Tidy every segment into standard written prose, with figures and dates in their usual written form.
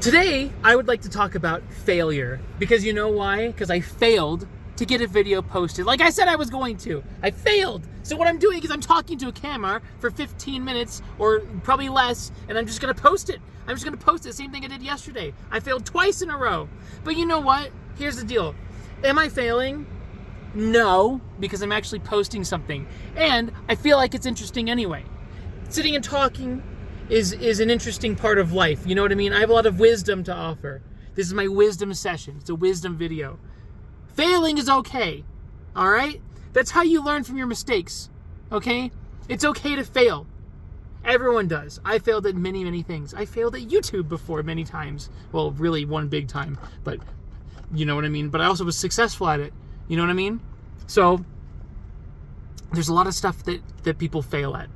Today, I would like to talk about failure. Because you know why? Because I failed to get a video posted. Like I said I was going to. I failed. So what I'm doing is I'm talking to a camera for 15 minutes or probably less, and I'm just going to post it. I'm just going to post it. Same thing I did yesterday. I failed twice in a row. But you know what? Here's the deal. Am I failing? No, because I'm actually posting something. And I feel like it's interesting anyway. Sitting and talking is an interesting part of life. You know what I mean? I have a lot of wisdom to offer. This is my wisdom session. It's a wisdom video. Failing is okay. All right? That's how you learn from your mistakes. Okay? It's okay to fail. Everyone does. I failed at many, many things. I failed at YouTube before many times. Well, really one big time, but you know what I mean? But I also was successful at it. You know what I mean? So there's a lot of stuff that people fail at.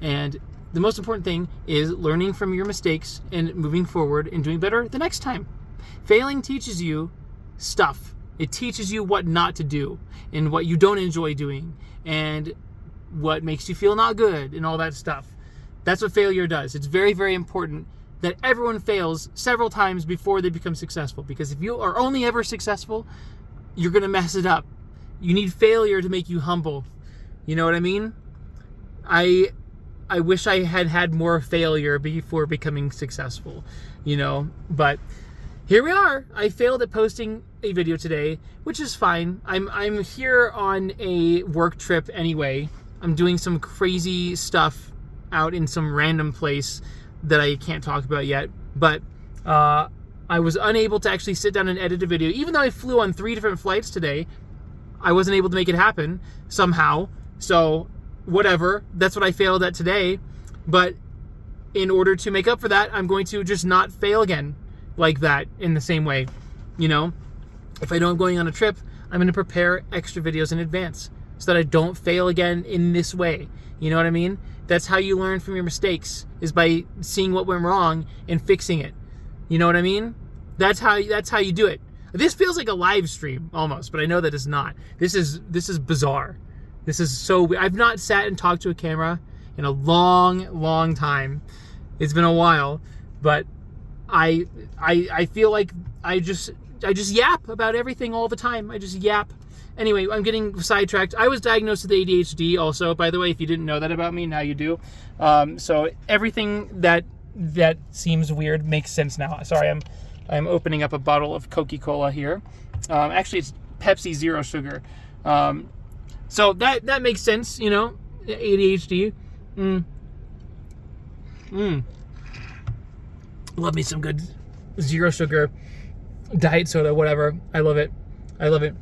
And the most important thing is learning from your mistakes and moving forward and doing better the next time. Failing teaches you stuff. It teaches you what not to do and what you don't enjoy doing and what makes you feel not good and all that stuff. That's what failure does. It's very, very important that everyone fails several times before they become successful, because if you are only ever successful, you're going to mess it up. You need failure to make you humble. You know what I mean? I wish I had more failure before becoming successful, you know, but here we are. I failed at posting a video today, which is fine. I'm here on a work trip anyway. I'm doing some crazy stuff out in some random place that I can't talk about yet, but I was unable to actually sit down and edit a video. Even though I flew on 3 different flights today, I wasn't able to make it happen somehow. So whatever, that's what I failed at today. But in order to make up for that, I'm going to just not fail again like that in the same way. You know, if I know I'm going on a trip, I'm going to prepare extra videos in advance so that I don't fail again in this way. You know what I mean? That's how you learn from your mistakes, is by seeing what went wrong and fixing it. You know what I mean? That's how you do it. This feels like a live stream almost, but I know that it's not. This is bizarre. This is so weird. I've not sat and talked to a camera in a long, long time. It's been a while, but I feel like I just yap about everything all the time. I just yap. Anyway, I'm getting sidetracked. I was diagnosed with ADHD also, by the way, if you didn't know that about me, now you do. So everything that seems weird makes sense now. Sorry, I'm opening up a bottle of Coca-Cola here. Actually, it's Pepsi Zero Sugar. So that makes sense, you know, ADHD. Love me some good zero sugar diet soda, whatever. I love it.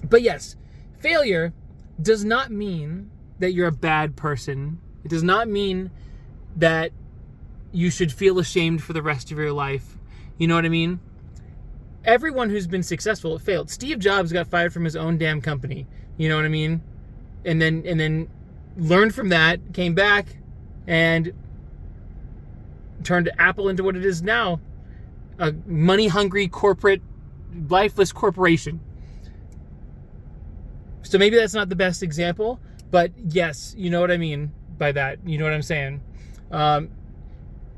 But yes, failure does not mean that you're a bad person. It does not mean that you should feel ashamed for the rest of your life. You know what I mean? Everyone who's been successful failed. Steve Jobs got fired from his own damn company. You know what I mean? And then learned from that, came back, and turned Apple into what it is now. A money-hungry corporate, lifeless corporation. So maybe that's not the best example, but yes, you know what I mean by that. You know what I'm saying?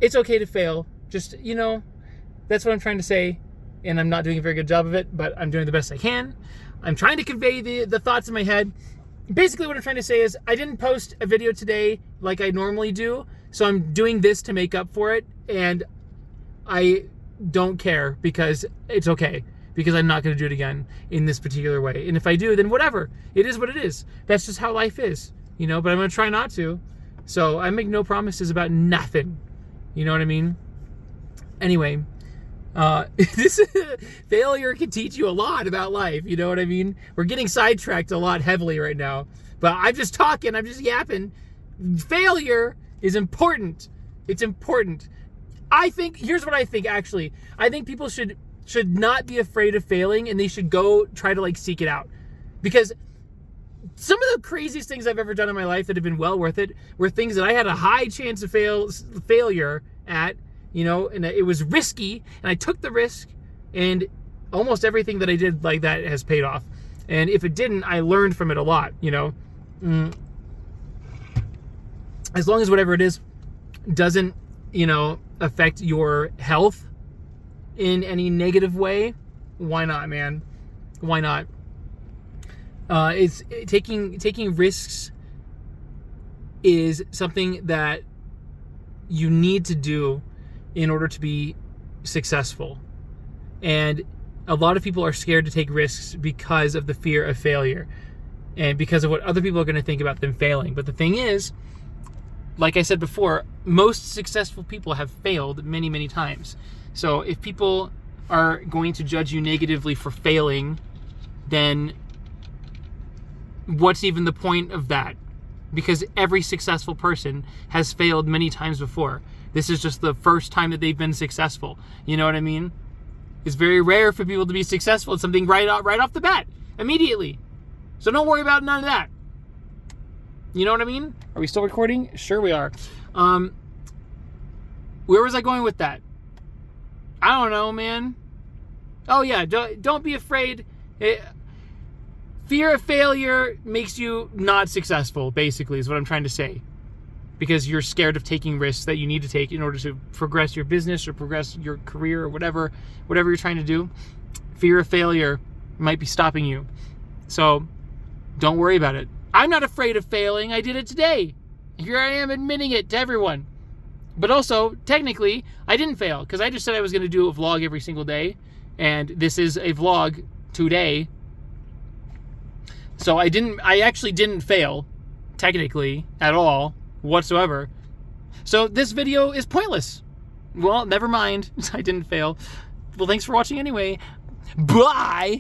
It's okay to fail. Just, you know, that's what I'm trying to say, and I'm not doing a very good job of it, but I'm doing the best I can. I'm trying to convey the thoughts in my head. Basically what I'm trying to say is I didn't post a video today like I normally do, so I'm doing this to make up for it, and I don't care because it's okay, because I'm not going to do it again in this particular way. And if I do, then whatever. It is what it is. That's just how life is, you know, but I'm going to try not to. So I make no promises about nothing. You know what I mean? Anyway, this failure can teach you a lot about life. You know what I mean? We're getting sidetracked a lot heavily right now, but I'm just talking. I'm just yapping. Failure is important. It's important. Here's what I think, actually. I think people should not be afraid of failing, and they should go try to seek it out, because some of the craziest things I've ever done in my life that have been well worth it were things that I had a high chance of failure at. You know, and it was risky, and I took the risk, and almost everything that I did like that has paid off. And if it didn't, I learned from it a lot, you know. As long as whatever it is doesn't, you know, affect your health, in any negative way, why not, man? Why not? It's taking risks is something that you need to do in order to be successful. And a lot of people are scared to take risks because of the fear of failure and because of what other people are going to think about them failing. But the thing is, like I said before, most successful people have failed many, many times. So if people are going to judge you negatively for failing, then what's even the point of that? Because every successful person has failed many times before. This is just the first time that they've been successful. You know what I mean? It's very rare for people to be successful at something right off the bat, immediately. So don't worry about none of that. You know what I mean? Are we still recording? Sure we are. Where was I going with that? I don't know, man. Oh yeah, don't be afraid. Fear of failure makes you not successful, basically, is what I'm trying to say. Because you're scared of taking risks that you need to take in order to progress your business or progress your career or whatever you're trying to do. Fear of failure might be stopping you. So don't worry about it. I'm not afraid of failing. I did it today. Here I am admitting it to everyone. But also, technically, I didn't fail because I just said I was going to do a vlog every single day. And this is a vlog today. So I actually didn't fail, technically, at all, whatsoever. So this video is pointless. Well, never mind. I didn't fail. Well, thanks for watching anyway. Bye!